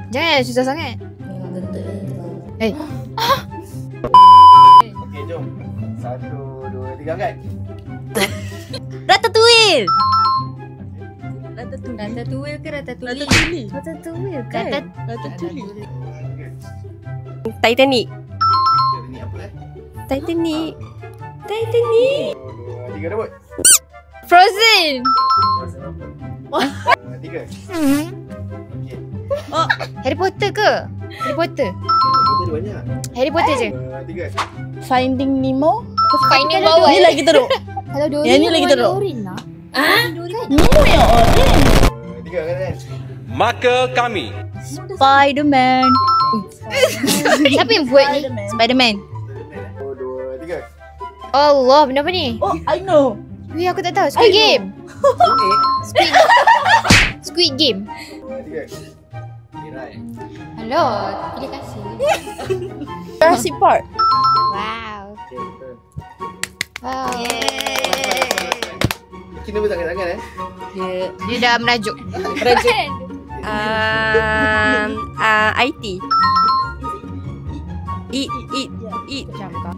Jangan susah sangat. Eh. Okey, jom. 1, 2, 3 angkat. Ratatouille. Ratatouille ke ratatouille? Ratatouille. Ratatouille kan? Ratatouille. Titanic. Ini apa Titanic. Titanic. 2, 3 rebut. Frozen. 3. Okey. Oh, Harry Potter ke? Harry Potter. Itu banyak. Harry Potter je. 2, 3. Finding Nemo. Finding Ni bawah. lagi teruk. Kalau Dory Yang ni lagi teruk. lah. Nemo yang orange. 3 kan? Maka kami Spiderman. Siapa yang buat ni? Spiderman. 2, 3. Allah, benda apa ni? Oh, I know. Wih, aku tak tahu. Squid Game. Sunyi. Squid Game. 2, 3. Kirai. Hello, pilih kasih. Jurassic Park. Wow. Okey, betul. Wow. Kena bertangan-tangan Dia dah merajuk. IT. Eat. Macam kau.